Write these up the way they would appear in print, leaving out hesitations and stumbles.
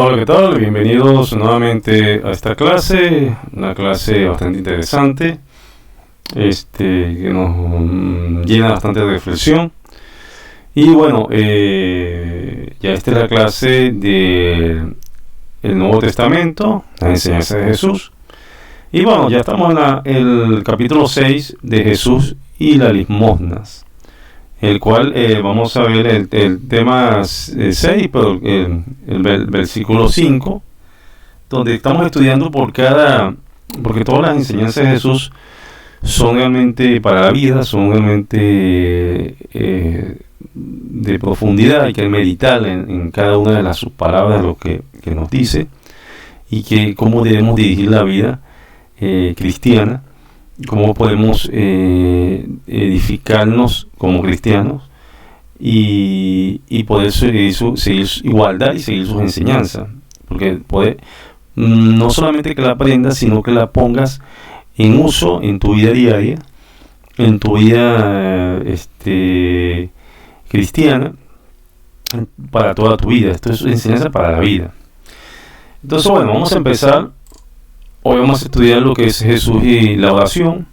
Hola, ¿qué tal? Bienvenidos nuevamente a esta clase, una clase bastante interesante, que nos llena bastante de reflexión. Y bueno, ya esta es la clase del Nuevo Testamento, la enseñanza de Jesús. Y bueno, ya estamos en el capítulo 6 de Jesús y las limosnas, el cual vamos a ver el tema 6, pero el versículo 5, donde estamos estudiando porque todas las enseñanzas de Jesús son realmente para la vida, son realmente de profundidad. Hay que meditar en cada una de sus palabras, lo que nos dice, y que cómo debemos dirigir la vida cristiana, cómo podemos edificarnos como cristianos y poder seguir igualdad y seguir sus enseñanzas, porque no solamente que la aprendas, sino que la pongas en uso en tu vida diaria, en tu vida cristiana, para toda tu vida. Esto es enseñanza para la vida. Entonces, bueno, vamos a empezar. Hoy vamos a estudiar lo que es Jesús y la oración.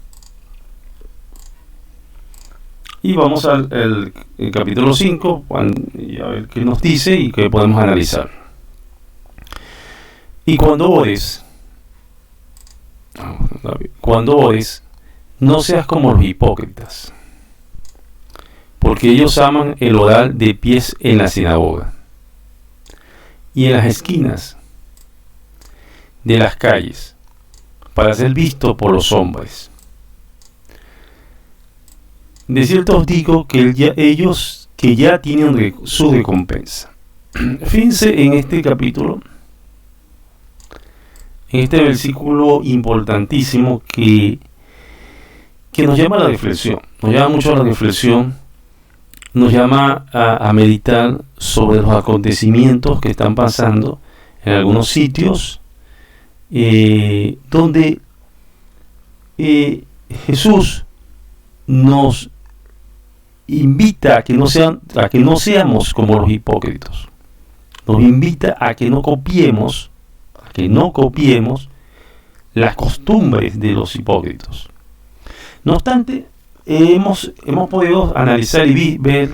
Y vamos al capítulo 5 y a ver qué nos dice y qué podemos analizar. Y cuando ores, no seas como los hipócritas, porque ellos aman el orar de pies en la sinagoga y en las esquinas de las calles, para ser visto por los hombres. De cierto os digo que ellos que ya tienen su recompensa. Fíjense en este capítulo, en este versículo importantísimo que nos llama a la reflexión, nos llama mucho a la reflexión, nos llama a meditar sobre los acontecimientos que están pasando en algunos sitios, donde Jesús nos invita a que no seamos como los hipócritas. Nos invita a que no copiemos las costumbres de los hipócritas. No obstante, hemos podido analizar y ver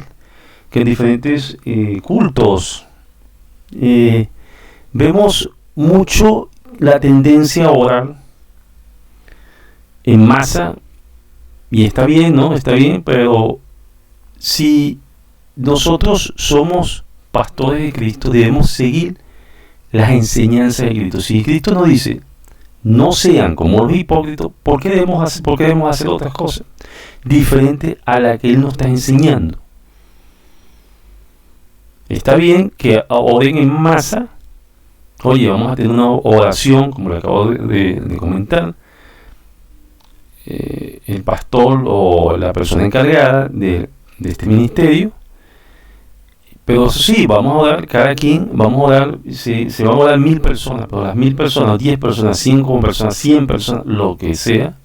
que en diferentes cultos vemos mucho la tendencia a orar en masa, y está bien, ¿no? Está bien, pero si nosotros somos pastores de Cristo, debemos seguir las enseñanzas de Cristo. Si Cristo nos dice, no sean como los hipócritas, ¿por qué debemos hacer otras cosas diferentes a la que Él nos está enseñando? Está bien que oren en masa. Oye, vamos a tener una oración, como le acabo de comentar. El pastor o la persona encargada de este ministerio. Pero sí, vamos a orar, cada quien, vamos a orar, se van a orar 1000 personas, pero las 1000 personas, 10 personas, 5 personas, 100 personas, lo que sea,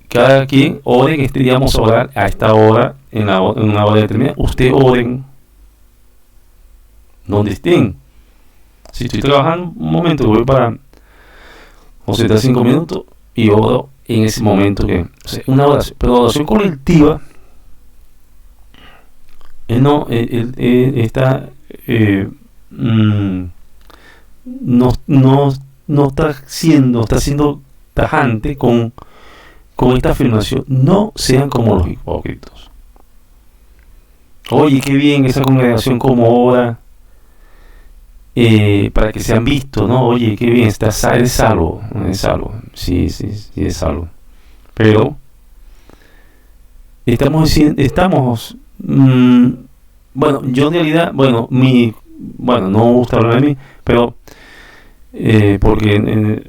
cada quien ore. Que este día vamos a orar a esta hora, en una hora determinada. Ustedes oren donde estén. Si estoy trabajando un momento, voy para 5 minutos y oro en ese momento, una oración, pero oración colectiva. No está no está siendo tajante con esta afirmación: no sean como los hipócritas. Oye, qué bien esa congregación como ora, para que sean vistos, ¿no? Oye, qué bien, es salvo, sí, es salvo. Pero bueno, yo en realidad, no me gusta hablar de mí, pero porque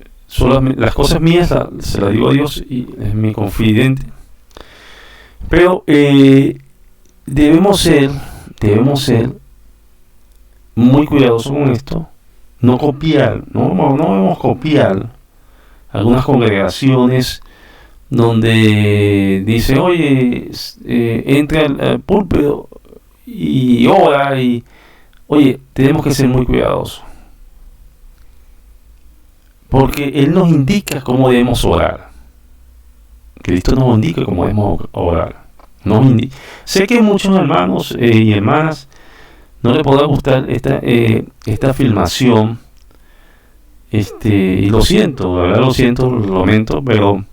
las cosas mías se las digo a Dios y es mi confidente. Pero debemos ser muy cuidadosos con esto, no debemos copiar algunas congregaciones donde dice, oye, entra al púlpito y ora, y oye, tenemos que ser muy cuidadosos. Porque Él nos indica cómo debemos orar. Cristo nos indica cómo debemos orar. Sé que muchos hermanos y hermanas no les podrá gustar esta filmación, y lo siento, la verdad lo siento, lo lamento, pero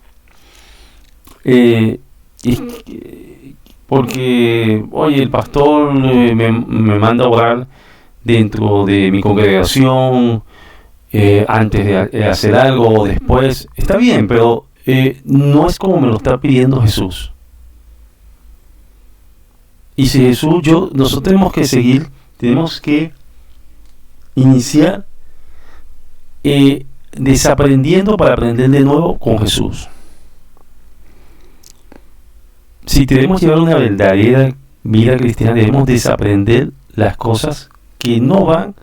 porque, oye, el pastor me manda a orar dentro de mi congregación, antes de hacer algo o después, está bien, pero no es como me lo está pidiendo Jesús. Y si Jesús, nosotros tenemos que seguir, tenemos que iniciar desaprendiendo para aprender de nuevo con Jesús. Si queremos llevar una verdadera vida cristiana, debemos desaprender las cosas que no van,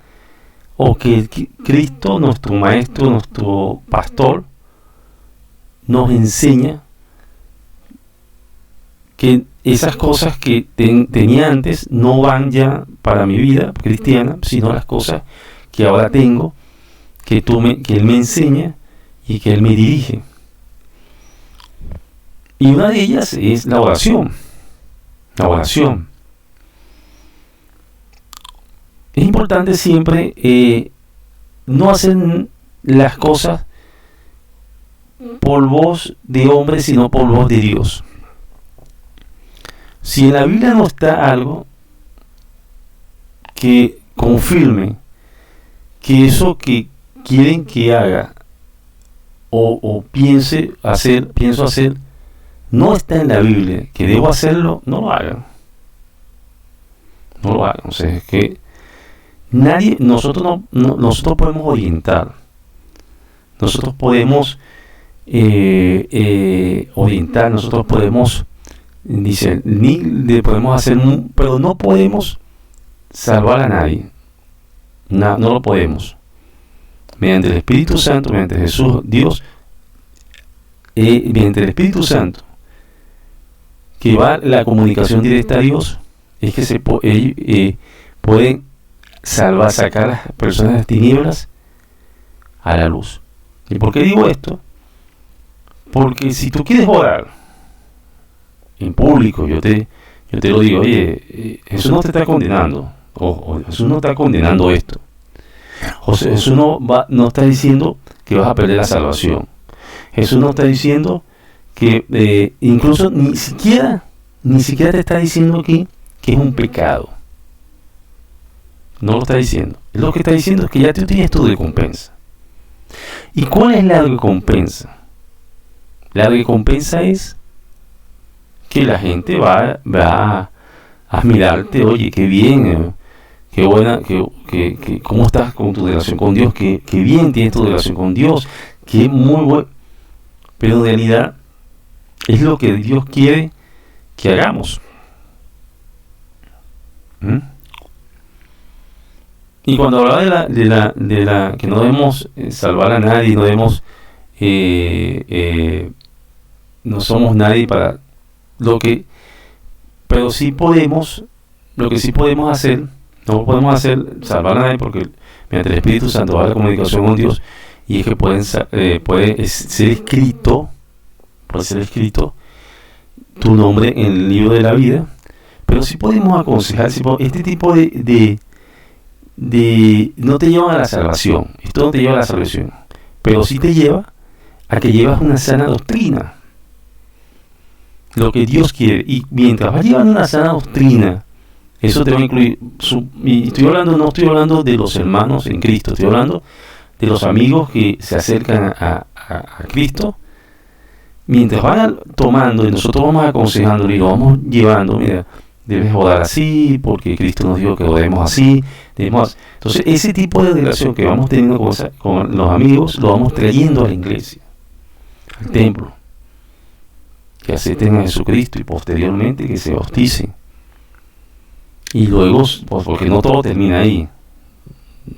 o que Cristo, nuestro maestro, nuestro pastor, nos enseña, que esas cosas que tenía antes no van ya para mi vida cristiana, sino las cosas que ahora tengo, que Él me enseña y que Él me dirige. Y una de ellas es la oración. La oración. Es importante siempre no hacer las cosas por voz de hombre, sino por voz de Dios. Si en la Biblia no está algo que confirme que eso que quieren que haga o pienso hacer, no está en la Biblia, que debo hacerlo, no lo hagan. No lo hagan. O sea, es que nosotros podemos orientar. Nosotros podemos orientar, nosotros podemos podemos hacer, pero no podemos salvar a nadie. No lo podemos. Mediante el Espíritu Santo, mediante Jesús, Dios, mediante el Espíritu Santo, que va la comunicación directa a Dios, es que pueden sacar a las personas de las tinieblas a la luz. ¿Y por qué digo esto? Porque si tú quieres orar en público, yo te lo digo, oye, Jesús no te está condenando, o Jesús no está condenando esto, o sea, Jesús no está diciendo que vas a perder la salvación. Jesús no está diciendo que incluso ni siquiera te está diciendo aquí que es un pecado. No lo está diciendo. Lo que está diciendo es que ya tú tienes tu recompensa. ¿Y cuál es la recompensa? La recompensa es que la gente va a mirarte, oye, qué bien, qué buena, cómo estás con tu relación con Dios, qué bien tienes tu relación con Dios, qué muy bueno. Pero en realidad es lo que Dios quiere que hagamos. Y cuando hablaba de la que no debemos salvar a nadie, no debemos no somos nadie para pero sí podemos, lo que sí podemos hacer, no podemos hacer salvar a nadie, porque mediante el Espíritu Santo va la comunicación con Dios, y es que puede ser escrito tu nombre en el libro de la vida. Pero sí podemos aconsejar, este tipo de no te lleva a la salvación, esto no te lleva a la salvación, pero sí te lleva a que llevas una sana doctrina, lo que Dios quiere. Y mientras vas llevando una sana doctrina, eso te va a incluir, y no estoy hablando de los hermanos en Cristo, estoy hablando de los amigos que se acercan a Cristo. Mientras van tomando, y nosotros vamos aconsejándolo y lo vamos llevando, mira, debes orar así, porque Cristo nos dijo que lo debemos así. Entonces, ese tipo de relación que vamos teniendo con los amigos, lo vamos trayendo a la iglesia, al templo, que acepten a Jesucristo y posteriormente que se bauticen. Y luego, pues, porque no todo termina ahí.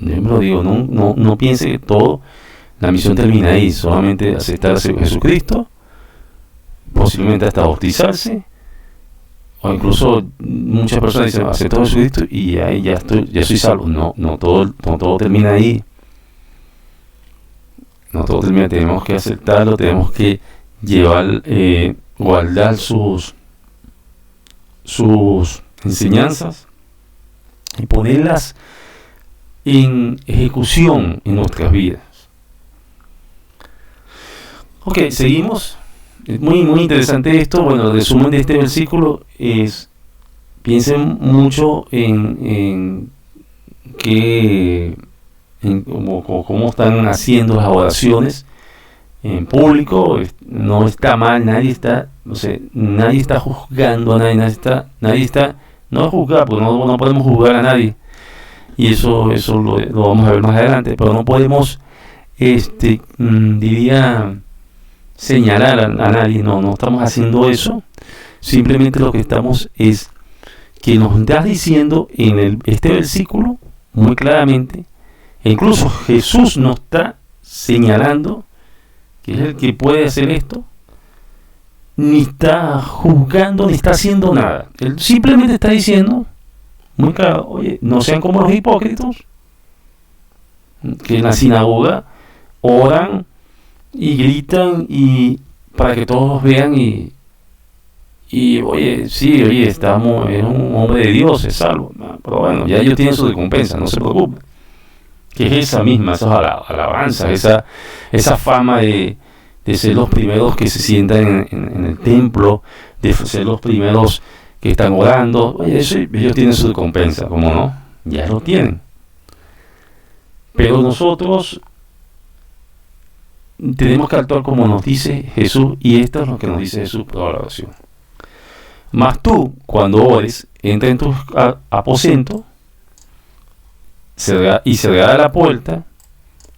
Yo me lo digo, no piense que la misión termina ahí, solamente aceptar a Jesucristo, posiblemente hasta bautizarse, o incluso muchas personas dicen acepto a Jesucristo y ahí ya soy salvo. No todo termina ahí. nosotros también tenemos que aceptarlo, tenemos que llevar, guardar sus enseñanzas y ponerlas en ejecución en nuestras vidas. Ok, seguimos. Es muy interesante esto. Bueno, el resumen de este versículo es: piensen mucho en cómo están haciendo las oraciones en público. No está mal, nadie está juzgando a nadie, no es juzgar, porque no podemos juzgar a nadie, y eso lo vamos a ver más adelante, pero no podemos, diría, señalar a nadie. No estamos haciendo eso. Simplemente lo que estamos es que nos estás diciendo en este versículo muy claramente, e incluso Jesús nos está señalando que es el que puede hacer esto. Ni está juzgando, ni está haciendo nada. Él simplemente está diciendo muy claro: oye, no sean como los hipócritas, que en la sinagoga oran y gritan y para que todos los vean, y oye, sí, oye, es un hombre de Dios, es salvo. Pero bueno, ya ellos tienen su recompensa, no se preocupen. Que es esa misma, esas alabanzas, esa fama de ser los primeros que se sientan en el templo, de ser los primeros que están orando. Oye, eso, ellos tienen su recompensa, ¿cómo no? Ya lo tienen. Pero nosotros tenemos que actuar como nos dice Jesús, y esto es lo que nos dice Jesús por la oración. Mas tú, cuando ores, entra en tu aposento, cerrada la puerta,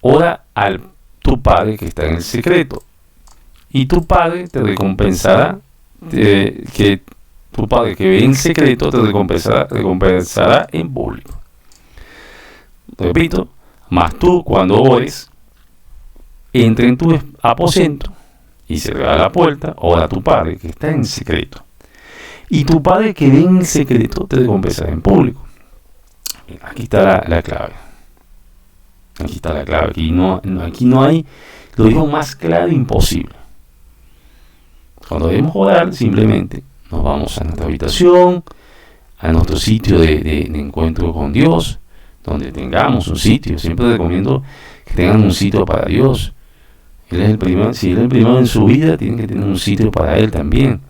ora a tu Padre que está en el secreto, y tu Padre te recompensará, tu Padre que ve en secreto te recompensará en público. Repito: mas tú, cuando ores, entra en tu aposento y cerrada la puerta, ora a tu Padre que está en secreto, y tu Padre que ve en el secreto te recompensará en público. Aquí está la clave. Aquí está la clave. Aquí no hay, lo digo más claro imposible. Cuando debemos orar, simplemente nos vamos a nuestra habitación, a nuestro sitio de encuentro con Dios, donde tengamos un sitio. Siempre recomiendo que tengan un sitio para Dios. Él es el primero. Si Él es el primero en su vida, tienen que tener un sitio para Él también,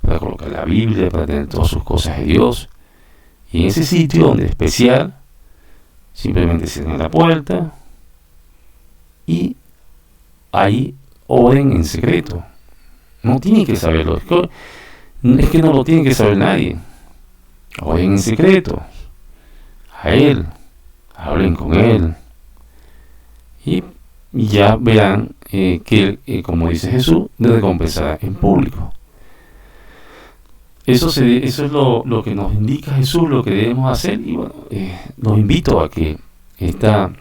para colocar la Biblia, para tener todas sus cosas de Dios. Y en ese sitio donde es especial, simplemente cierren la puerta y ahí oren en secreto. No tienen que saberlo. Es que no lo tiene que saber nadie. Oren en secreto a Él, hablen con Él, y ya verán que como dice Jesús, le recompensará en público. Eso es lo que nos indica Jesús, lo que debemos hacer. Y bueno, los invito a que estas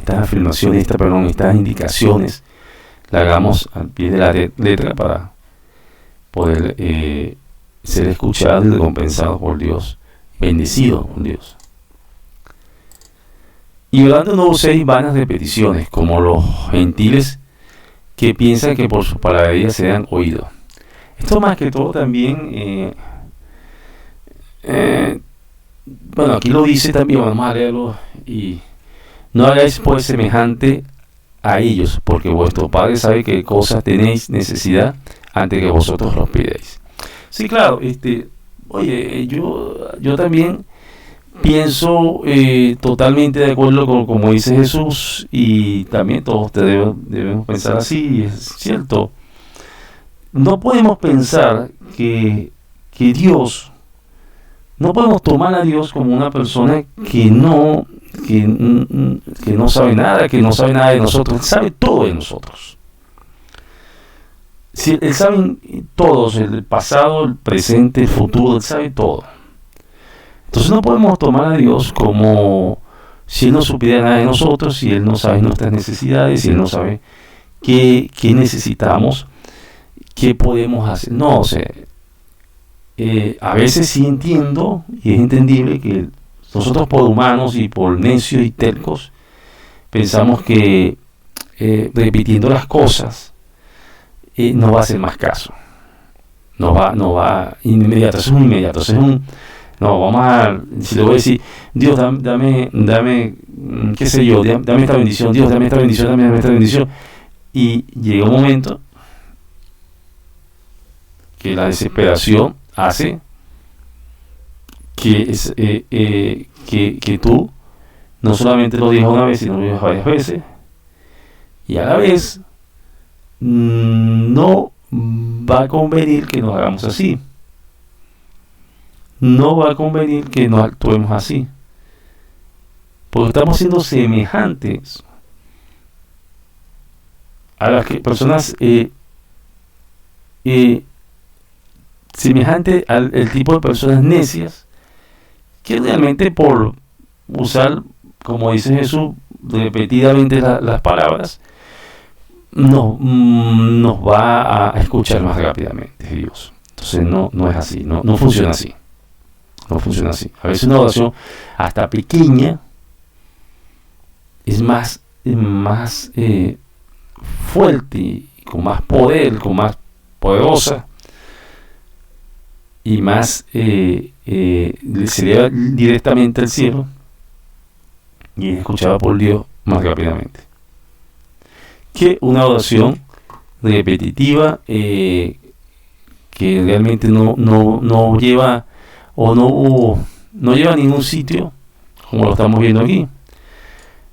afirmaciones, estas indicaciones las hagamos al pie de la letra para poder ser escuchados y recompensados por Dios, bendecidos por Dios. Y orando no uséis vanas repeticiones, como los gentiles que piensan que por sus palabrerías serán oídos. Esto más que todo también, bueno, aquí lo dice también, vamos a leerlo: y no hagáis pues semejante a ellos, porque vuestro Padre sabe qué cosas tenéis necesidad antes que vosotros los pidáis. Sí, claro, oye, yo también pienso totalmente de acuerdo con como dice Jesús, y también todos debemos pensar así, y es cierto. No podemos pensar que Dios, no podemos tomar a Dios como una persona que no sabe nada, de nosotros. Él sabe todo de nosotros. Si Él sabe todo, el pasado, el presente, el futuro, Él sabe todo. Entonces no podemos tomar a Dios como si Él no supiera nada de nosotros, si Él no sabe nuestras necesidades, si Él no sabe qué necesitamos, qué podemos hacer. No, o sea, a veces sí entiendo, y es entendible, que nosotros por humanos y por necios y tercos pensamos que repitiendo las cosas, no va a hacer más caso. No va inmediato, eso es un inmediato, eso es un... No, vamos a... Si le voy a decir, Dios, dame, qué sé yo, dame esta bendición, Dios, dame esta bendición, dame esta bendición. Y llega un momento que la desesperación hace que tú no solamente lo digas una vez, sino lo digas varias veces, y a la vez no va a convenir que nos hagamos así, no va a convenir que nos actuemos así, porque estamos siendo semejantes a las personas semejante al tipo de personas necias que realmente, por usar, como dice Jesús repetidamente las palabras, nos va a escuchar más rápidamente Dios. Entonces no es así, no funciona así, no funciona así. A veces una oración hasta pequeña es más fuerte, con más poder, con más poderosa, y más se eleva directamente al cielo y es escuchada por Dios más rápidamente que una oración repetitiva que realmente no lleva o no lleva a ningún sitio, como lo estamos viendo aquí.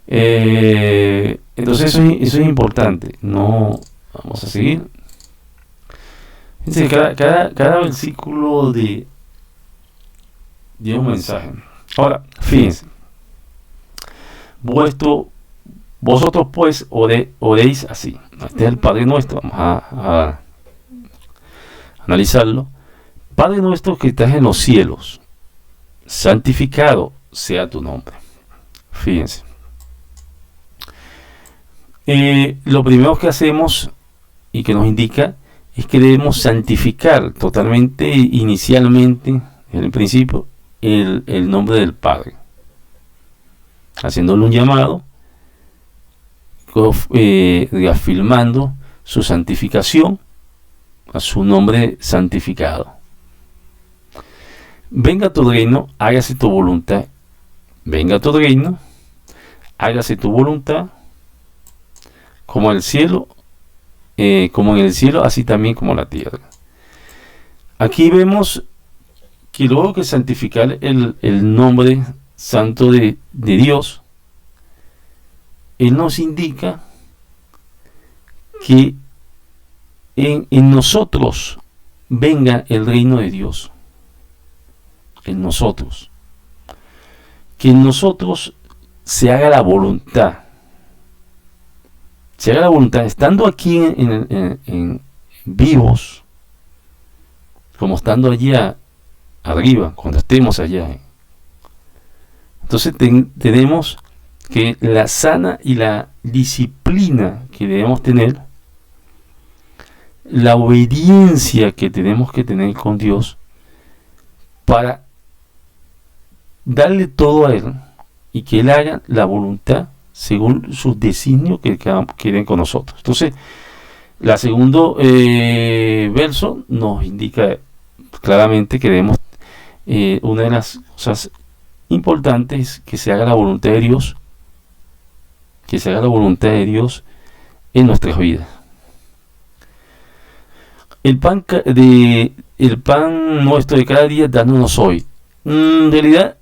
Entonces eso es importante. No vamos a seguir. Fíjense, cada versículo de un mensaje. Ahora, fíjense. Vosotros pues oréis así. Este es el Padre Nuestro. Vamos a analizarlo. Padre nuestro que estás en los cielos, santificado sea tu nombre. Fíjense. Lo primero que hacemos y que nos indica es que debemos santificar totalmente, inicialmente, en el principio, el nombre del Padre, haciéndole un llamado, reafirmando su santificación a su nombre santificado. Venga tu reino, hágase tu voluntad. Venga tu reino, hágase tu voluntad, como el cielo, como en el cielo, así también como la tierra. Aquí vemos que luego que santificar el nombre santo de Dios, Él nos indica que en nosotros venga el reino de Dios. En nosotros. Que en nosotros se haga la voluntad. Se haga la voluntad, estando aquí en vivos, como estando allá arriba, cuando estemos allá. Entonces tenemos que la sana y la disciplina que debemos tener, la obediencia que tenemos que tener con Dios, para darle todo a Él y que Él haga la voluntad según sus designios que quieren con nosotros. Entonces, la segundo verso nos indica claramente que debemos, una de las cosas importantes es que se haga la voluntad de Dios, que se haga la voluntad de Dios en nuestras vidas. El pan nuestro de cada día, danos hoy. En realidad,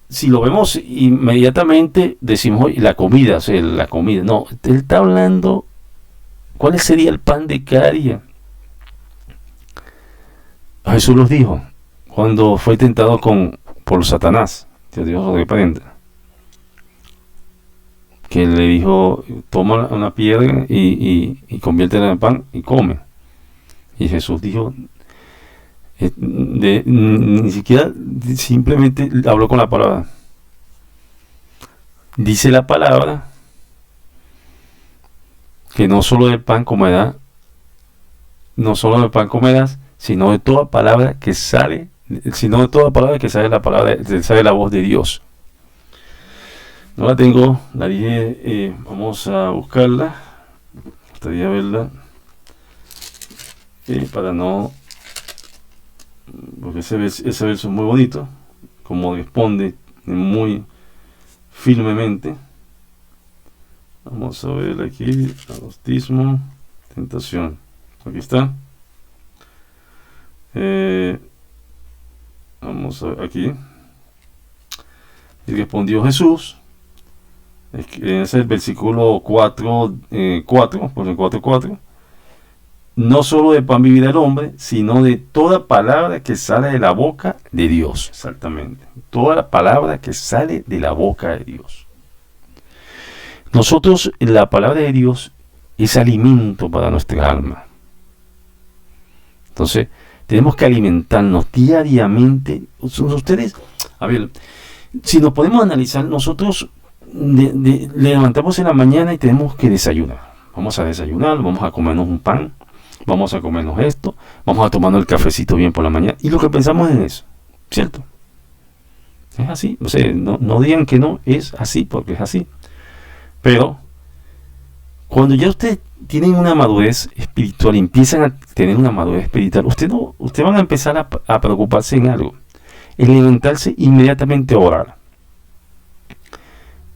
si lo vemos inmediatamente, decimos hoy la comida, o sea, la comida. No, él está hablando, ¿cuál sería el pan de cada día? Jesús los dijo cuando fue tentado por Satanás, que Dios lo reprenda, que le dijo, toma una piedra y conviértela en pan y come. Y Jesús dijo, ni siquiera, simplemente habló con la palabra. Dice la palabra que no solo del pan comerás, sino de toda palabra que sale, sale la voz de Dios. No la tengo, la dije, vamos a buscarla. Gustaría verla. Para no... Porque ese verso es muy bonito. Como responde muy firmemente. Vamos a ver aquí. Agnostismo, tentación. Aquí está. Vamos a ver aquí. Y respondió Jesús. Ese es el versículo 4, por el 4:4. No solo de pan vivirá el hombre, sino de toda palabra que sale de la boca de Dios. Exactamente. Toda la palabra que sale de la boca de Dios. Nosotros, la palabra de Dios es alimento para nuestra alma. Entonces, tenemos que alimentarnos diariamente. Ustedes, a ver, si nos podemos analizar, nosotros levantamos en la mañana y tenemos que desayunar. Vamos a desayunar, vamos a comernos un pan, vamos a comernos esto, vamos a tomarnos el cafecito bien por la mañana. Y lo que pensamos es eso, ¿cierto? Es así. O sea, no digan que no, es así, porque es así. Pero cuando ya ustedes tienen una madurez espiritual, empiezan a tener una madurez espiritual, ustedes van a empezar a preocuparse en algo, en levantarse inmediatamente a orar.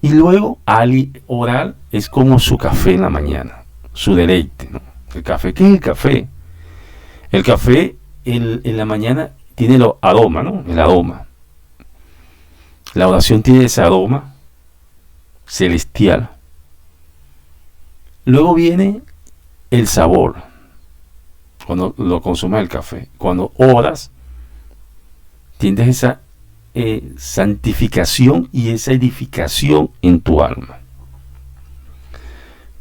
Y luego al orar es como su café en la mañana, su deleite, ¿no? El café, ¿qué es el café? El café en la mañana tiene el aroma, ¿no? El aroma. La oración tiene ese aroma celestial. Luego viene el sabor, cuando lo consumes el café. Cuando oras, tienes esa santificación y esa edificación en tu alma.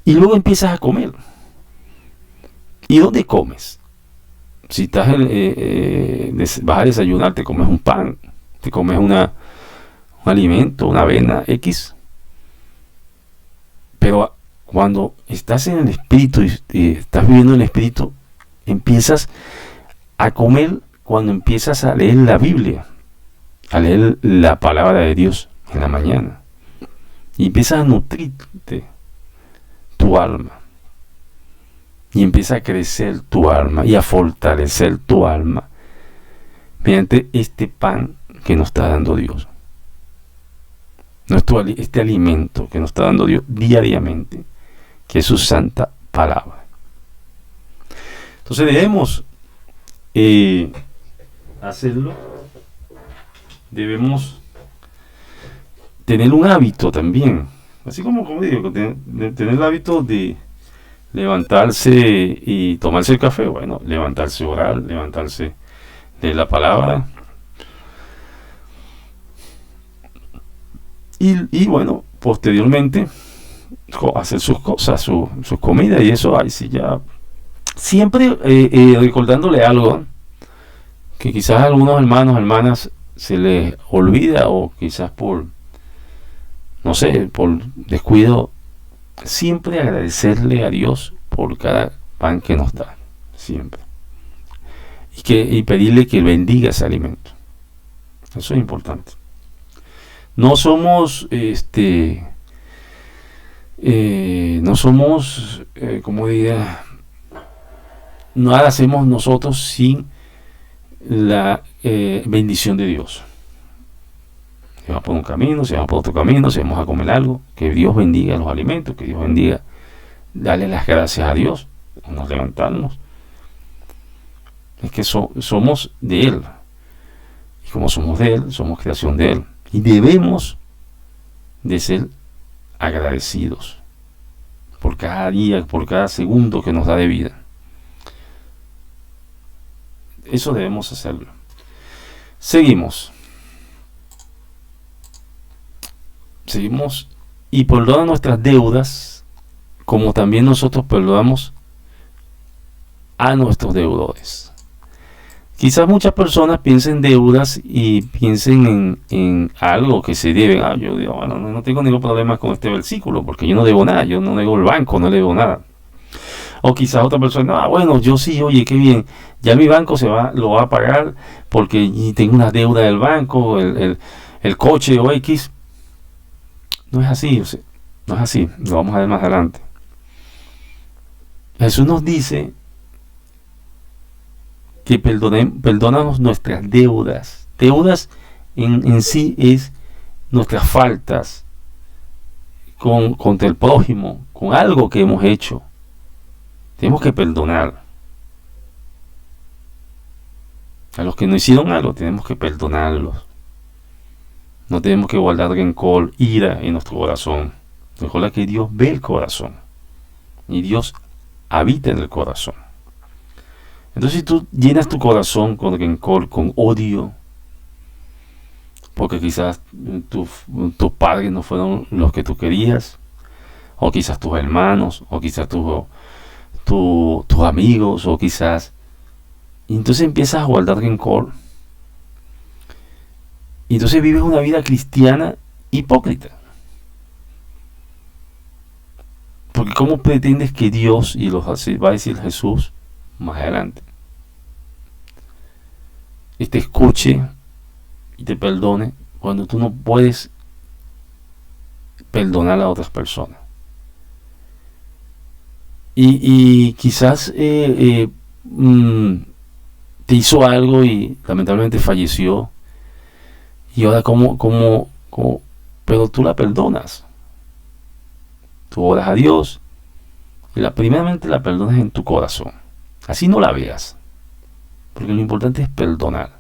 Y luego empiezas a comer. ¿Y dónde comes? Si estás vas a desayunar, te comes un pan, te comes un alimento, una avena X. Pero cuando estás en el Espíritu y estás viviendo en el Espíritu, empiezas a comer cuando empiezas a leer la Biblia, a leer la palabra de Dios en la mañana. Y empiezas a nutrirte tu alma. Y empieza a crecer tu alma y a fortalecer tu alma mediante este pan que nos está dando Dios. Este alimento que nos está dando Dios diariamente, que es su santa palabra. Entonces debemos hacerlo. Debemos tener un hábito también, así como digo, tener el hábito de levantarse y tomarse el café. Bueno, levantarse, orar, levantarse de la palabra. Y bueno, posteriormente hacer sus cosas, sus comidas y eso. Ahí sí ya. Siempre recordándole algo que quizás a algunos hermanos, hermanas se les olvida, o quizás por, no sé, por descuido. Siempre agradecerle a Dios por cada pan que nos da, siempre. Y pedirle que bendiga ese alimento. Eso es importante. No somos, como diría, nada hacemos nosotros sin la bendición de Dios. Si vamos por un camino, si vamos por otro camino, si vamos a comer algo, que Dios bendiga los alimentos, que Dios bendiga, darle las gracias a Dios, nos levantarnos. Es que somos de Él. Y como somos de Él, somos creación de Él. Y debemos de ser agradecidos por cada día, por cada segundo que nos da de vida. Eso debemos hacerlo. Seguimos y perdona nuestras deudas, como también nosotros perdonamos a nuestros deudores. Quizás muchas personas piensen deudas y piensen en algo que se deben. Yo digo, bueno, no tengo ningún problema con este versículo, porque yo no debo nada, yo no debo el banco, no debo nada. O quizás otra persona, bueno, yo sí, oye, qué bien, ya mi banco lo va a pagar porque tengo una deuda del banco, el coche o X. no es así, no es así, lo vamos a ver más adelante. Jesús nos dice que perdonamos nuestras deudas. Deudas en sí es nuestras faltas contra el prójimo, con algo que hemos hecho. Tenemos que perdonar. A los que no hicieron algo, tenemos que perdonarlos. No tenemos que guardar rencor, ira en nuestro corazón. Recuerda que Dios ve el corazón. Y Dios habita en el corazón. Entonces, si tú llenas tu corazón con rencor, con odio, porque quizás tus padres no fueron los que tú querías, o quizás tus hermanos, o quizás tus amigos, o quizás... Y entonces empiezas a guardar rencor. Y entonces vives una vida cristiana hipócrita. Porque ¿cómo pretendes que Dios, y lo va a decir Jesús más adelante, y te escuche y te perdone cuando tú no puedes perdonar a otras personas? Y quizás te hizo algo y lamentablemente falleció, y ahora pero tú la perdonas. Tú oras a Dios y primeramente la perdonas en tu corazón. Así no la veas, porque lo importante es perdonar,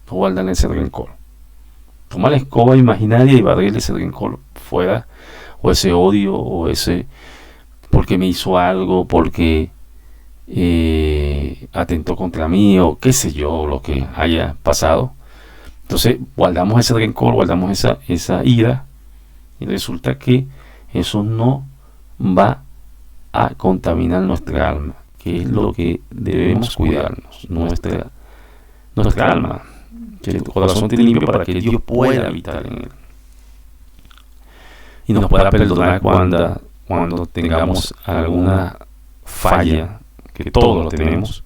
no guardar ese rencor. Toma la escoba imaginaria y barrerle ese rencor fuera, o ese odio, o ese porque me hizo algo, porque atentó contra mí, o qué sé yo, lo que haya pasado. Entonces guardamos ese rencor, guardamos esa ira, y resulta que eso no va a contaminar nuestra alma, que es lo que debemos cuidarnos, nuestra alma, que el corazón esté limpio para que Dios pueda habitar en él y nos pueda perdonar cuando tengamos alguna falla, que todos lo tenemos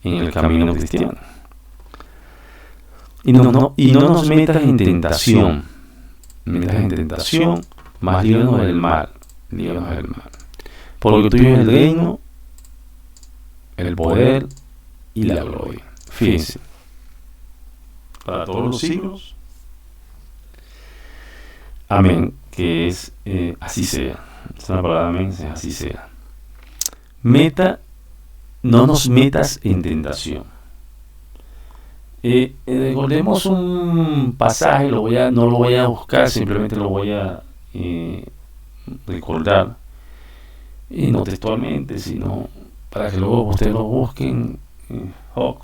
en el camino cristiano. Y no nos metas en tentación, más líbranos del mal. Porque tuyo es el reino, el poder y la gloria. Fíjense, para todos los siglos. Amén. Que es así sea. Es una palabra amén, es así sea. No nos metas en tentación. Recordemos un pasaje, no lo voy a buscar, simplemente lo voy a recordar, y no textualmente, sino para que luego ustedes lo busquen. Job,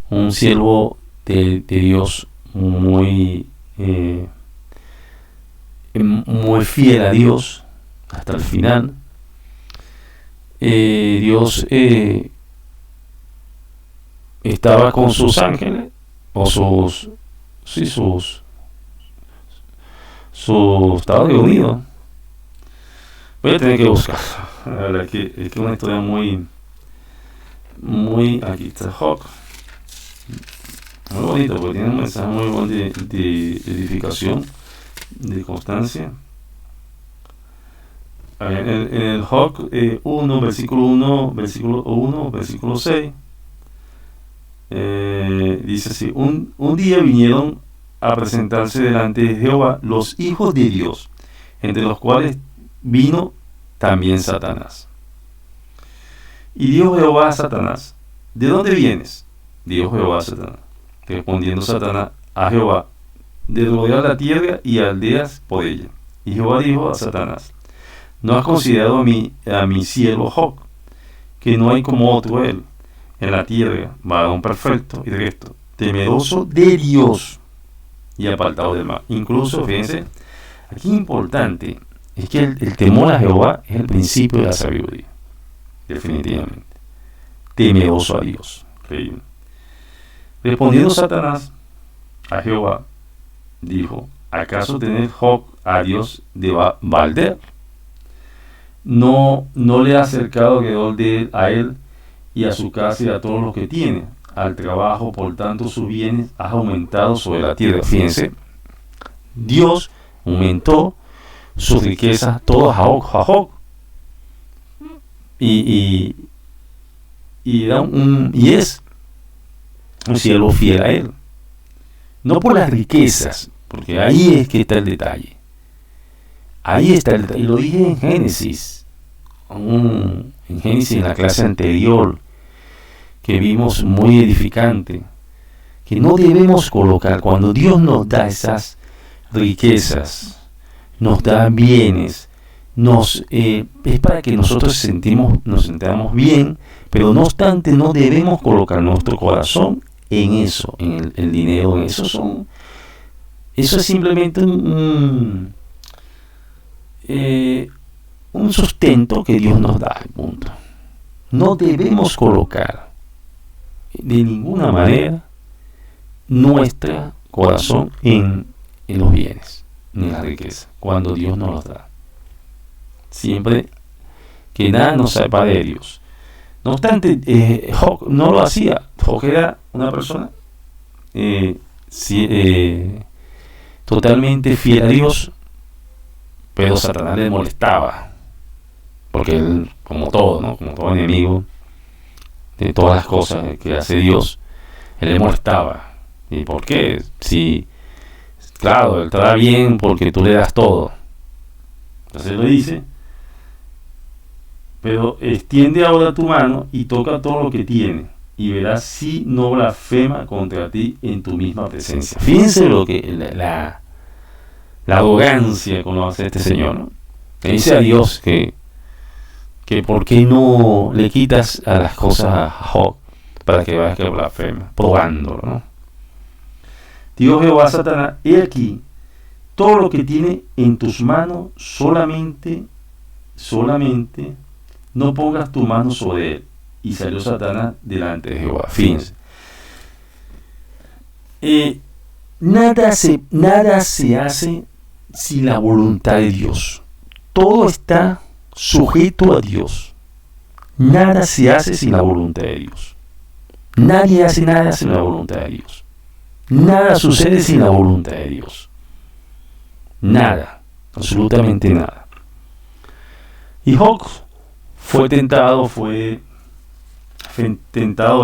un siervo de Dios muy fiel a Dios hasta el final. Dios estaba con sus ángeles, o estaba reunido. Voy a tener que buscar. La verdad que es una historia muy aquí está Job, muy bonito, porque tiene un mensaje muy bueno de edificación, de constancia. En el Job 1, versículo 6, dice así: un día vinieron a presentarse delante de Jehová los hijos de Dios, entre los cuales vino también Satanás. Y dijo Jehová a Satanás: ¿de dónde vienes? Dijo Jehová a Satanás. Respondiendo Satanás a Jehová: de rodear la tierra y aldeas por ella. Y Jehová dijo a Satanás: ¿no has considerado a mi siervo Job, que no hay como otro él en la tierra, varón perfecto y recto, temeroso de Dios y apartado del mal? Incluso, fíjense, aquí importante es que el temor a Jehová es el principio de la sabiduría, definitivamente. Temeroso a Dios. Increíble. Respondiendo Satanás a Jehová, dijo: ¿acaso tener Job a Dios de balde? No le ha acercado alrededor de a él y a su casa y a todos los que tiene, al trabajo, por tanto sus bienes has aumentado sobre la tierra. Fíjense, Dios aumentó sus riquezas todas a Job, y es un siervo fiel a él, no por las riquezas, porque ahí es que está el detalle. Ahí está el detalle. Y lo dije en Génesis, en la clase anterior, que vimos muy edificante, que no debemos colocar, cuando Dios nos da esas riquezas, nos da bienes, es para que nosotros nos sintamos bien, pero no obstante no debemos colocar nuestro corazón en eso, en el dinero, en eso es simplemente un sustento que Dios nos da, punto. No debemos colocar de ninguna manera nuestro corazón en los bienes, en la riqueza, cuando Dios nos los da. Siempre que nada nos separe de Dios. No obstante, Job no lo hacía. Job era una persona totalmente fiel a Dios, pero Satanás le molestaba, porque él, como todo, ¿no? Como todo enemigo de todas las cosas que hace Dios, él le molestaba. ¿Y por qué? Si, claro, él te da bien porque tú le das todo. Entonces lo dice: pero extiende ahora tu mano y toca todo lo que tiene, y verás si no blasfema contra ti en tu misma presencia. Fíjense lo que la arrogancia con lo que hace este señor, ¿no? Le dice a Dios que por qué no le quitas a las cosas a Job para que veas que blasfema, probándolo, ¿no? Dios Jehová a Satanás: he aquí todo lo que tiene en tus manos, solamente no pongas tu mano sobre él. Y salió Satanás delante de Jehová. Fíjense. Nada se hace sin la voluntad de Dios. Todo está sujeto a Dios. Nada se hace sin la voluntad de Dios. Nadie hace nada sin la voluntad de Dios. Nada sucede sin la voluntad de Dios. Nada. Absolutamente nada. Y Job fue tentado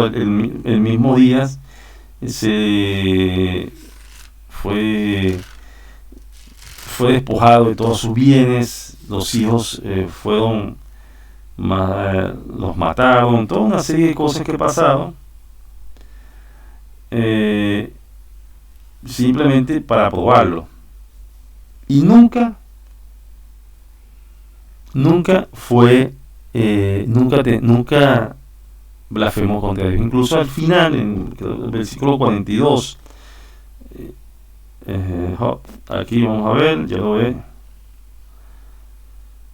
el mismo día. Fue despojado de todos sus bienes. Los hijos los mataron. Toda una serie de cosas que pasaron, simplemente para probarlo. Y nunca blasfemó contra Dios. Incluso al final, en el versículo 42, aquí vamos a ver, ya lo ve.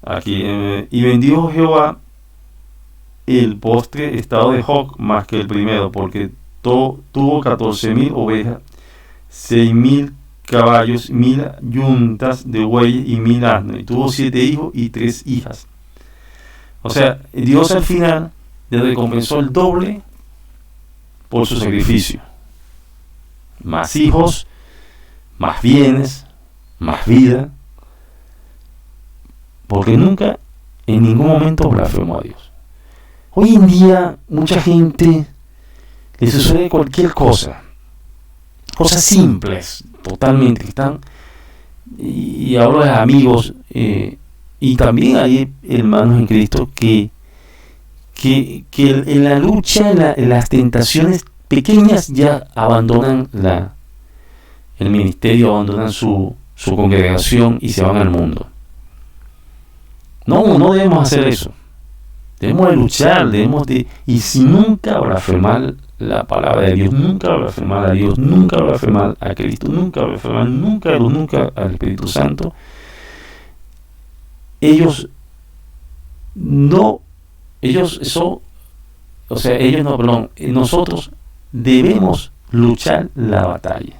Aquí, y bendijo Jehová el postre estado de Job más que el primero, porque tuvo 14,000 ovejas, 6,000 caballos, 1,000 yuntas de bueyes y 1,000 asnos, y tuvo 7 hijos y 3 hijas. O sea, Dios al final le recompensó el doble por su sacrificio. Más hijos, más bienes, más vida, porque nunca, en ningún momento blasfemó a Dios. Hoy en día, mucha gente le sucede cualquier cosa, cosas simples, totalmente, que están, y hablo de amigos, y también hay hermanos en Cristo que en la lucha, en las tentaciones pequeñas, ya abandonan el ministerio, abandonan su congregación y se van al mundo. No debemos hacer eso. Debemos de luchar, y si nunca blasfemar la palabra de Dios, nunca blasfemar a Dios, nunca blasfemar a Cristo, nunca blasfemar nunca al Espíritu Santo. Nosotros debemos luchar la batalla.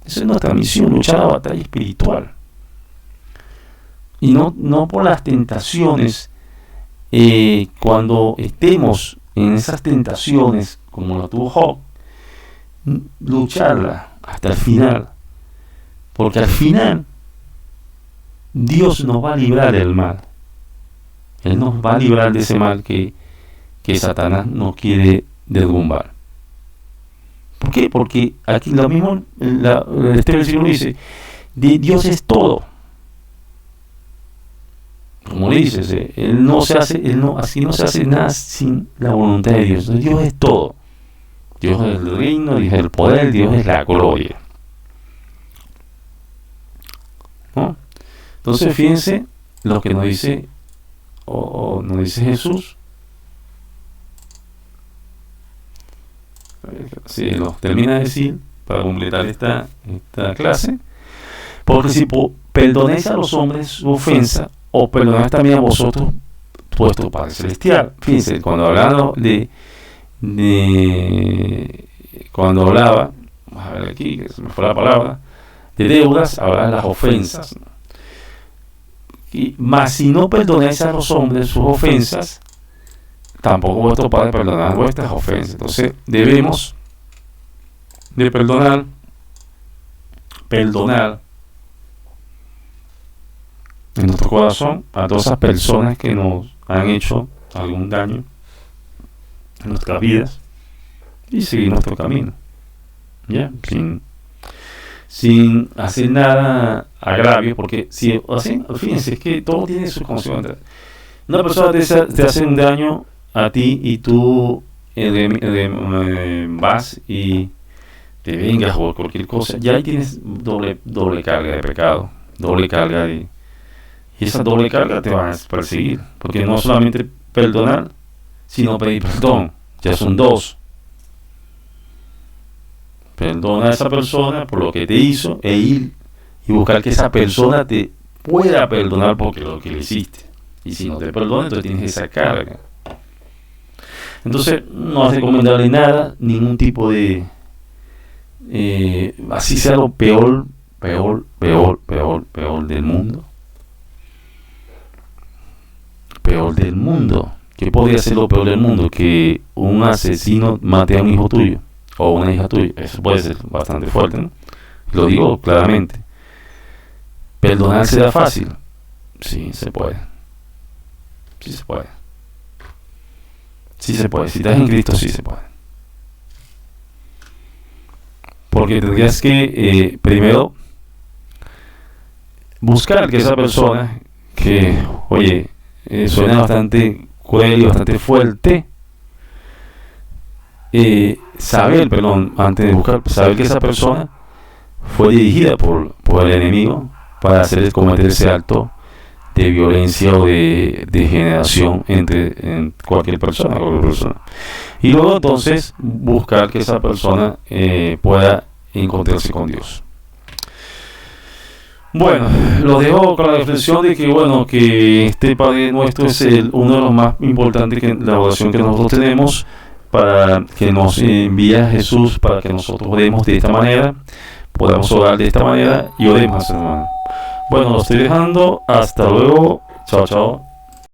Esa es nuestra misión, luchar la batalla espiritual. Y no por las tentaciones. Cuando estemos en esas tentaciones, como la tuvo Job, lucharla hasta el final. Porque al final Dios nos va a librar del mal. Él nos va a librar de ese mal que Satanás nos quiere derrumbar. ¿Por qué? Porque aquí lo mismo, este versículo dice, Dios es todo. Como dices, así no se hace nada sin la voluntad de Dios. Dios es todo. Dios es el reino, Dios es el poder, Dios es la gloria. ¿No? Entonces fíjense lo que nos dice nos dice Jesús. Sí, nos termina de decir para completar esta clase, porque si perdonéis a los hombres su ofensa, o perdonáis también a vosotros vuestro Padre Celestial. Fíjense, cuando hablaba cuando hablaba, vamos a ver aquí, que se me fue la palabra, de deudas, hablaba de las ofensas. Mas si no perdonáis a los hombres sus ofensas, tampoco vuestro Padre perdonará vuestras ofensas. Entonces debemos de perdonar en nuestro corazón a todas esas personas que nos han hecho algún daño en nuestras vidas y seguir nuestro camino, ¿ya? Sin hacer nada agravio, porque si hacen, fíjense, es que todo tiene sus consecuencias. Una persona te hace un daño a ti y tú vas y te vengas o cualquier cosa, ya ahí tienes doble carga de pecado, doble carga y esa doble carga te va a perseguir, porque no solamente perdonar, sino pedir perdón, ya son dos. Perdona a esa persona por lo que te hizo e ir y buscar que esa persona te pueda perdonar porque lo que le hiciste. Y si no te perdona, entonces tienes esa carga. Entonces no es recomendable nada, ningún tipo de así sea lo peor del mundo. Peor del mundo. ¿Qué podría ser lo peor del mundo? Que un asesino mate a un hijo tuyo o una hija tuya. Eso puede ser bastante fuerte, ¿no? Lo digo claramente. ¿Perdonar será fácil? Sí, se puede. Sí se puede. Sí se puede. Si estás en Cristo, sí se puede. Porque tendrías que primero buscar que esa persona que, oye, suena bastante cruel y bastante fuerte, saber que esa persona fue dirigida por el enemigo para cometer ese acto de violencia o de generación en cualquier persona. Y luego entonces buscar que esa persona pueda encontrarse con Dios. Bueno, lo dejo con la reflexión de que este Padre Nuestro es uno de los más importantes, la oración que nosotros tenemos, para que nos envíe a Jesús, para que nosotros oremos de esta manera, podamos orar de esta manera y oremos, hermano. Bueno, lo estoy dejando. Hasta luego. Chao, chao.